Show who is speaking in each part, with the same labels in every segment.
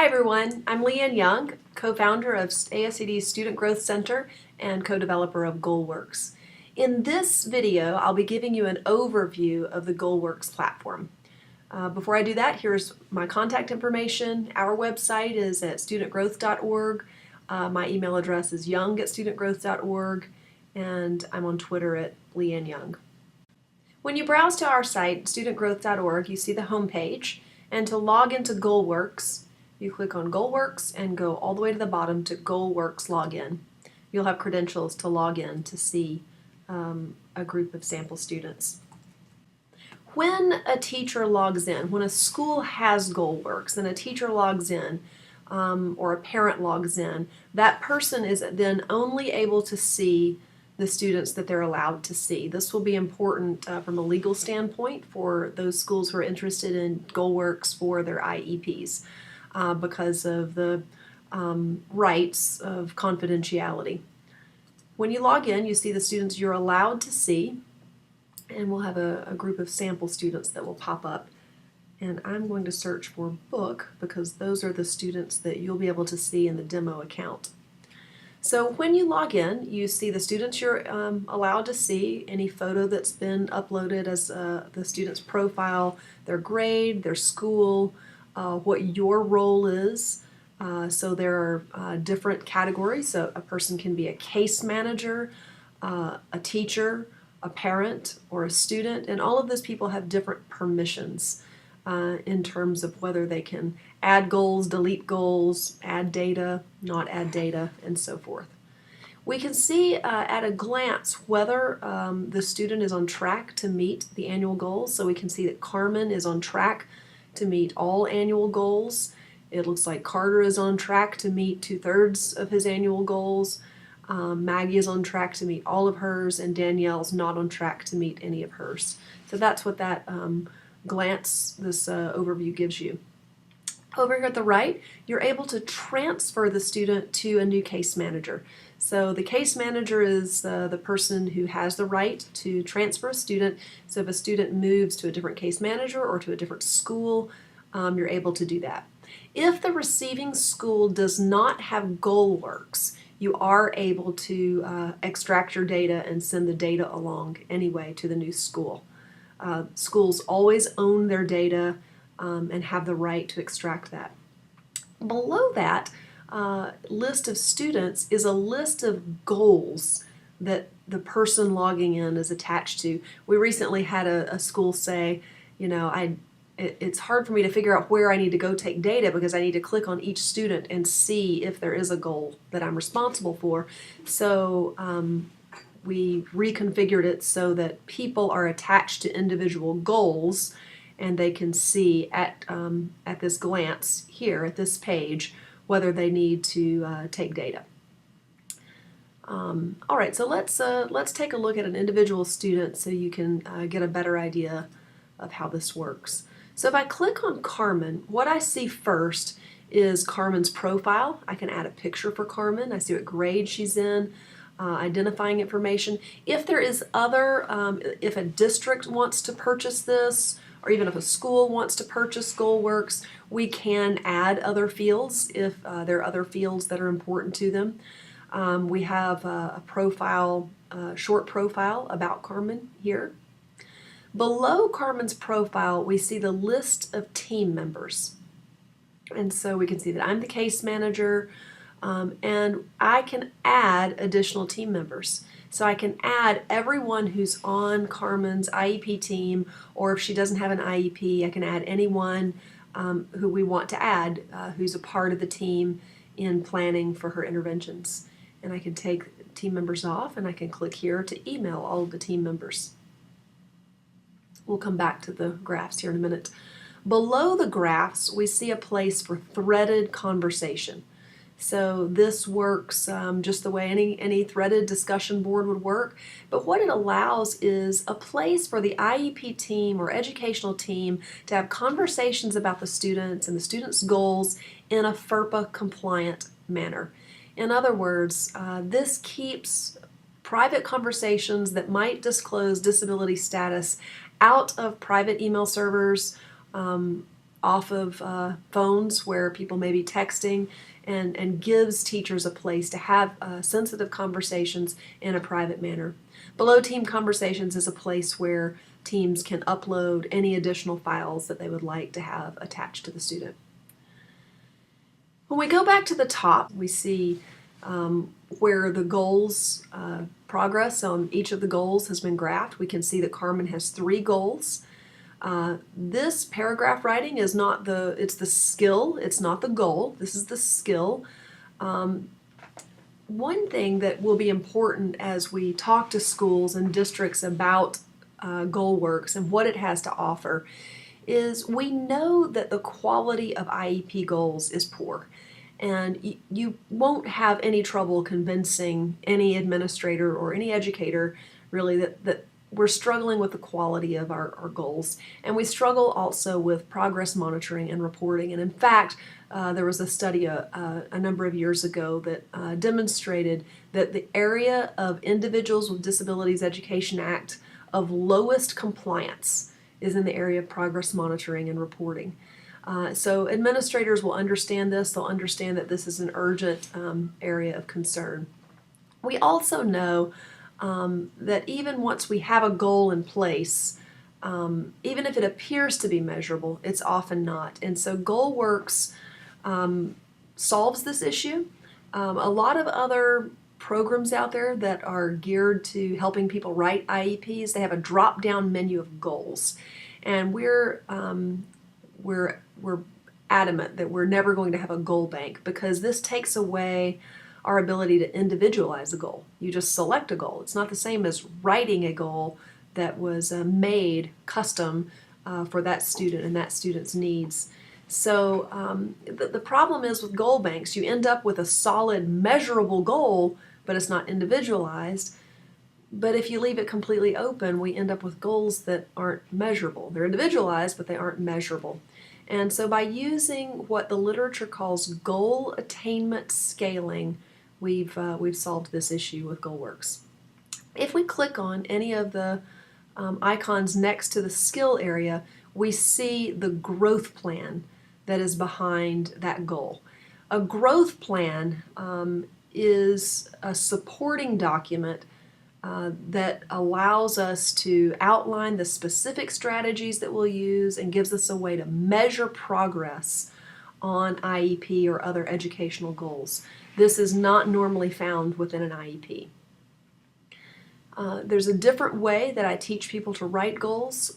Speaker 1: Hi everyone, I'm Leanne Jung, co-founder of ASCD's Student Growth Center and co-developer of GoalWorks. In this video, I'll be giving you an overview of the GoalWorks platform. Before I do that, here's my contact information. Our website is at studentgrowth.org. My email address is young@studentgrowth.org, and I'm on Twitter at Leanne Jung. When you browse to our site, studentgrowth.org, you see the home page, and to log into GoalWorks, you click on GoalWorks and go all the way to the bottom to GoalWorks Login. You'll have credentials to log in to see a group of sample students. When a teacher logs in, when a school has GoalWorks and a teacher logs in, or a parent logs in, that person is then only able to see the students that they're allowed to see. This will be important from a legal standpoint for those schools who are interested in GoalWorks for their IEPs. Because of the rights of confidentiality. When you log in, you see the students you're allowed to see, and we'll have a group of sample students that will pop up. And I'm going to search for book because those are the students that you'll be able to see in the demo account. So when you log in, you see the students you're allowed to see, any photo that's been uploaded as the student's profile, their grade, their school, what your role is. So there are different categories. So a person can be a case manager, a teacher, a parent, or a student, and all of those people have different permissions in terms of whether they can add goals, delete goals, add data, not add data, and so forth. We can see at a glance whether the student is on track to meet the annual goals. So we can see that Carmen is on track to meet all annual goals. It looks like Carter is on track to meet 2/3 of his annual goals. Maggie is on track to meet all of hers, and Danielle's not on track to meet any of hers. So that's what that glance, this overview gives you. Over here at the right, you're able to transfer the student to a new case manager. So the case manager is the person who has the right to transfer a student. So if a student moves to a different case manager or to a different school, you're able to do that. If the receiving school does not have GoalWorks, you are able to extract your data and send the data along anyway to the new school. Schools always own their data and have the right to extract that. Below that list of students is a list of goals that the person logging in is attached to. We recently had a school say, you know, it's hard for me to figure out where I need to go take data because I need to click on each student and see if there is a goal that I'm responsible for. So we reconfigured it so that people are attached to individual goals, and they can see at this glance here at this page whether they need to take data. All right, so let's take a look at an individual student so you can get a better idea of how this works. So if I click on Carmen, what I see first is Carmen's profile. I can add a picture for Carmen. I see what grade she's in, identifying information. If there is other, if a district wants to purchase this, or even if a school wants to purchase GoalWorks, we can add other fields if there are other fields that are important to them. We have a profile, short profile about Carmen here. Below Carmen's profile, we see the list of team members. And so we can see that I'm the case manager, and I can add additional team members. So I can add everyone who's on Carmen's IEP team, or if she doesn't have an IEP, I can add anyone who we want to add who's a part of the team in planning for her interventions. And I can take team members off, and I can click here to email all of the team members. We'll come back to the graphs here in a minute. Below the graphs, we see a place for threaded conversation. So this works just the way any threaded discussion board would work. But what it allows is a place for the IEP team or educational team to have conversations about the students and the students' goals in a FERPA compliant manner. In other words, this keeps private conversations that might disclose disability status out of private email servers off of phones where people may be texting, and gives teachers a place to have sensitive conversations in a private manner. Below Team Conversations is a place where teams can upload any additional files that they would like to have attached to the student. When we go back to the top, we see where the goals, progress on each of the goals has been graphed. We can see that Carmen has 3 goals. This paragraph writing is not it's the skill, it's not the goal. This is the skill. One thing that will be important as we talk to schools and districts about GoalWorks and what it has to offer is we know that the quality of IEP goals is poor. And you won't have any trouble convincing any administrator or any educator really that we're struggling with the quality of our goals. And we struggle also with progress monitoring and reporting. And in fact, there was a study a number of years ago that demonstrated that the area of Individuals with Disabilities Education Act of lowest compliance is in the area of progress monitoring and reporting. So administrators will understand this. They'll understand that this is an urgent area of concern. We also know that even once we have a goal in place, even if it appears to be measurable, it's often not. And so GoalWorks solves this issue. A lot of other programs out there that are geared to helping people write IEPs, they have a drop-down menu of goals. And we're adamant that we're never going to have a goal bank because this takes away our ability to individualize a goal. You just select a goal. It's not the same as writing a goal that was made custom for that student and that student's needs. So the problem is with goal banks, you end up with a solid measurable goal, but it's not individualized. But if you leave it completely open, we end up with goals that aren't measurable. They're individualized, but they aren't measurable. And so by using what the literature calls goal attainment scaling, we've solved this issue with GoalWorks. If we click on any of the icons next to the skill area, we see the growth plan that is behind that goal. A growth plan is a supporting document that allows us to outline the specific strategies that we'll use and gives us a way to measure progress on IEP or other educational goals. This is not normally found within an IEP. There's a different way that I teach people to write goals.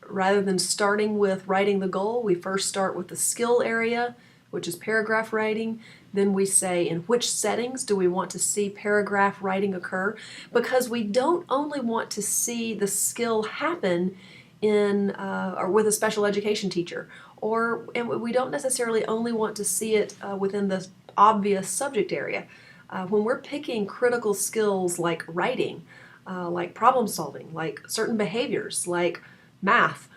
Speaker 1: Rather than starting with writing the goal, we first start with the skill area, which is paragraph writing. Then we say in which settings do we want to see paragraph writing occur, because we don't only want to see the skill happen in or with a special education teacher, and we don't necessarily only want to see it within the obvious subject area. When we're picking critical skills like writing, like problem solving, like certain behaviors, like math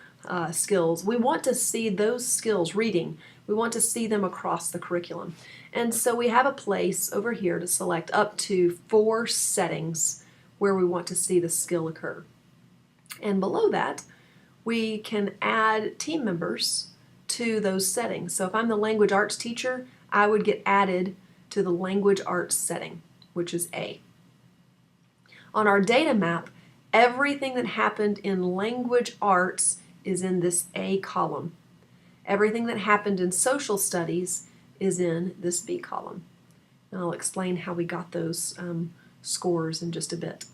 Speaker 1: skills, we want to see those skills, reading, we want to see them across the curriculum. And so we have a place over here to select up to 4 settings where we want to see the skill occur. And below that, we can add team members to those settings. So if I'm the language arts teacher, I would get added to the language arts setting, which is A. On our data map, everything that happened in language arts is in this A column. Everything that happened in social studies is in this B column. And I'll explain how we got those scores in just a bit.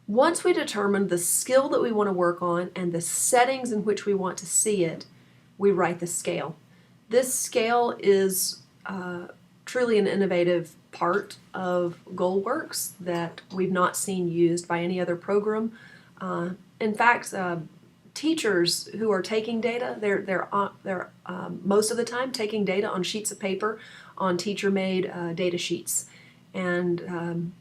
Speaker 1: Once we determine the skill that we want to work on and the settings in which we want to see it, we write the scale. This scale is truly an innovative part of GoalWorks that we've not seen used by any other program. In fact, teachers who are taking data, they're most of the time taking data on sheets of paper, on teacher-made data sheets. And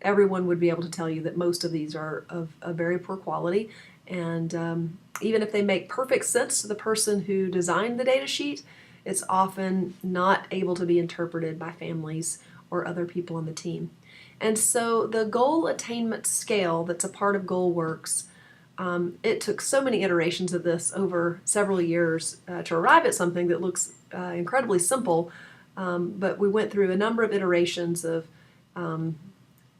Speaker 1: everyone would be able to tell you that most of these are of very poor quality. And even if they make perfect sense to the person who designed the data sheet, it's often not able to be interpreted by families or other people on the team. And so the goal attainment scale that's a part of GoalWorks It took so many iterations of this over several years to arrive at something that looks incredibly simple, but we went through a number of iterations of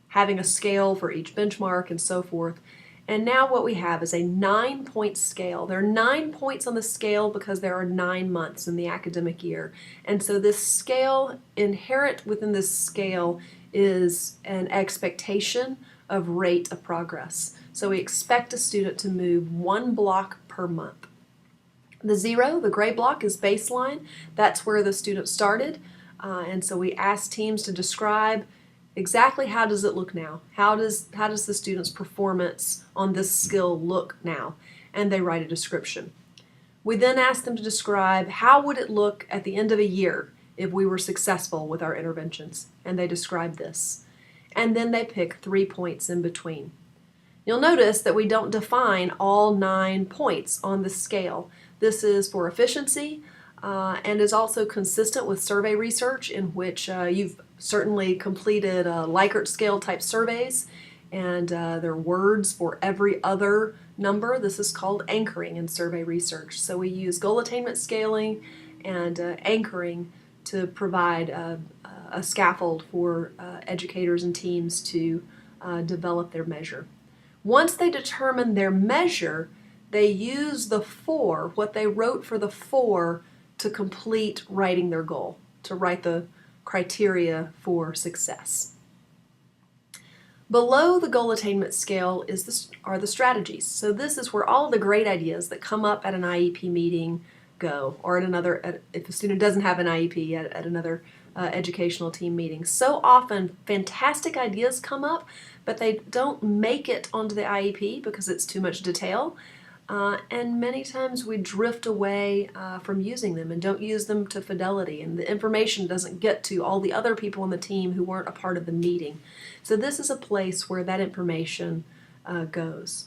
Speaker 1: having a scale for each benchmark and so forth. And now what we have is a 9-point scale. There are 9 points on the scale because there are 9 months in the academic year. And so this scale, inherent within this scale, is an expectation of rate of progress. So we expect a student to move 1 block per month. The 0, the gray block, is baseline. That's where the student started. And so we ask teams to describe exactly how does it look now? How does the student's performance on this skill look now? And they write a description. We then ask them to describe how would it look at the end of a year if we were successful with our interventions. And they describe this. And then they pick 3 points in between. You'll notice that we don't define all 9 points on the scale. This is for efficiency and is also consistent with survey research in which you've certainly completed Likert scale type surveys, and there are words for every other number. This is called anchoring in survey research. So we use goal attainment scaling and anchoring to provide a scaffold for educators and teams to develop their measure. Once they determine their measure, they use the 4, what they wrote for the 4, to complete writing their goal, to write the criteria for success. Below the goal attainment scale are the strategies. So this is where all of the great ideas that come up at an IEP meeting go, or if a student doesn't have an IEP, at another educational team meeting. So often fantastic ideas come up, but they don't make it onto the IEP because it's too much detail. And many times we drift away from using them and don't use them to fidelity, and the information doesn't get to all the other people on the team who weren't a part of the meeting. So this is a place where that information goes.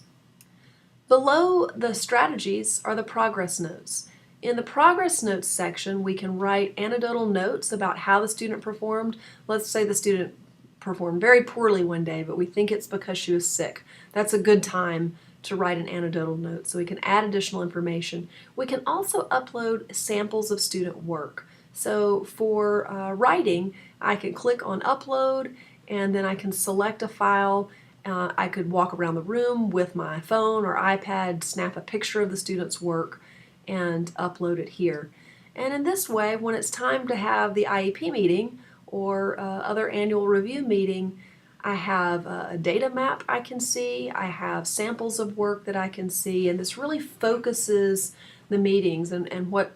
Speaker 1: Below the strategies are the progress notes. In the progress notes section, we can write anecdotal notes about how the student performed. Let's say the student performed very poorly one day, but we think it's because she was sick. That's a good time to write an anecdotal note, so we can add additional information. We can also upload samples of student work. So for writing, I can click on upload, and then I can select a file. I could walk around the room with my phone or iPad, snap a picture of the student's work, and upload it here. And in this way, when it's time to have the IEP meeting or other annual review meeting, I have a data map I can see, I have samples of work that I can see, and this really focuses the meetings. And what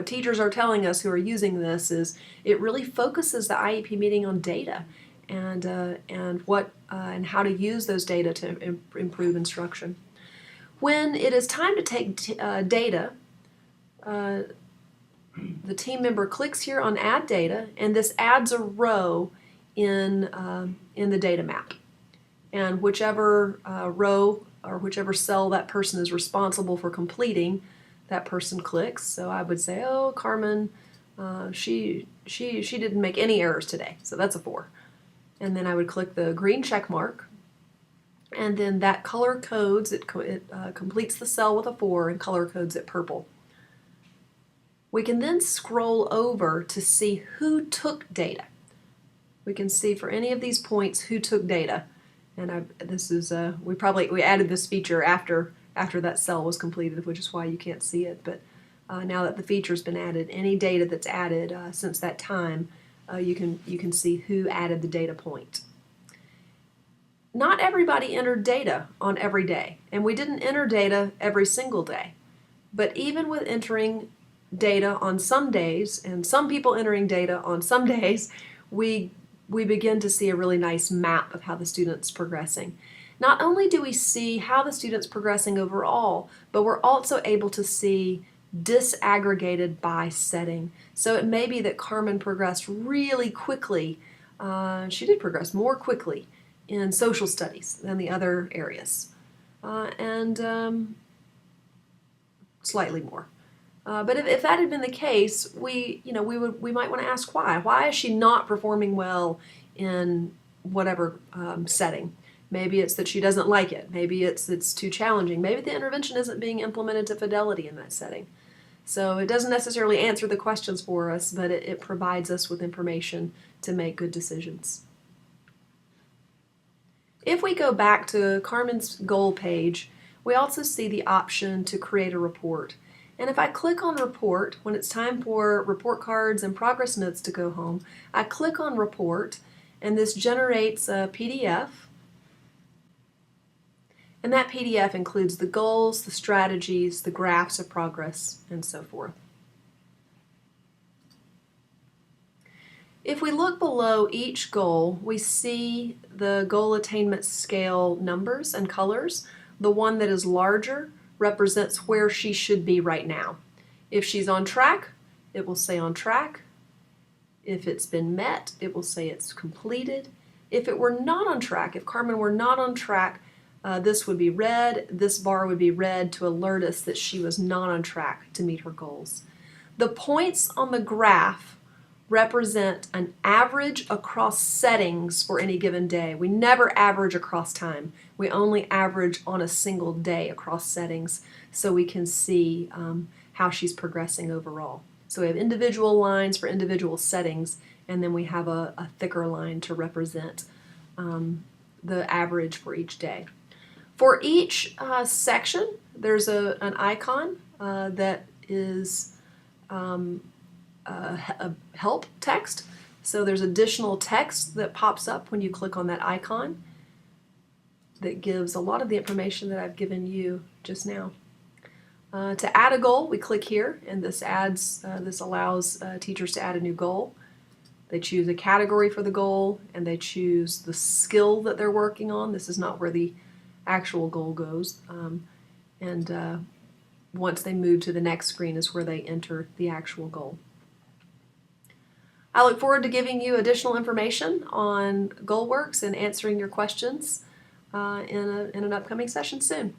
Speaker 1: teachers are telling us who are using this is it really focuses the IEP meeting on data and how to use those data to improve instruction. When it is time to take data, the team member clicks here on Add Data, and this adds a row in the data map. And whichever row or whichever cell that person is responsible for completing, that person clicks. So I would say, oh, Carmen, she didn't make any errors today, so that's a 4. And then I would click the green check mark, and then that color codes, it completes the cell with a 4 and color codes it purple. We can then scroll over to see who took data. We can see for any of these points who took data, and we added this feature after that cell was completed, which is why you can't see it. But now that the feature's been added, any data that's added since that time, you can see who added the data point. Not everybody entered data on every day, and we didn't enter data every single day. But even with entering data on some days, and some people entering data on some days, we begin to see a really nice map of how the student's progressing. Not only do we see how the student's progressing overall, but we're also able to see disaggregated by setting. So it may be that Carmen progressed really quickly. She did progress more quickly in social studies than the other areas, and slightly more. But if that had been the case, we might want to ask why. Why is she not performing well in whatever setting? Maybe it's that she doesn't like it. Maybe it's too challenging. Maybe the intervention isn't being implemented to fidelity in that setting. So it doesn't necessarily answer the questions for us, but it provides us with information to make good decisions. If we go back to Carmen's goal page, we also see the option to create a report. And if I click on report, when it's time for report cards and progress notes to go home, I click on report, and this generates a PDF. And that PDF includes the goals, the strategies, the graphs of progress, and so forth. If we look below each goal, we see the goal attainment scale numbers and colors. The one that is larger represents where she should be right now. If she's on track, it will say on track. If it's been met, it will say it's completed. If it were not on track, if Carmen were not on track, this would be red. This bar would be red to alert us that she was not on track to meet her goals. The points on the graph represent an average across settings for any given day. We never average across time. We only average on a single day across settings so we can see how she's progressing overall. So we have individual lines for individual settings, and then we have a thicker line to represent the average for each day. For each section, there's an icon that is a help text. So there's additional text that pops up when you click on that icon that gives a lot of the information that I've given you just now. To add a goal, we click here, and this allows teachers to add a new goal. They choose a category for the goal, and they choose the skill that they're working on. This is not where the actual goal goes. Once they move to the next screen is where they enter the actual goal. I look forward to giving you additional information on GoalWorks and answering your questions in an upcoming session soon.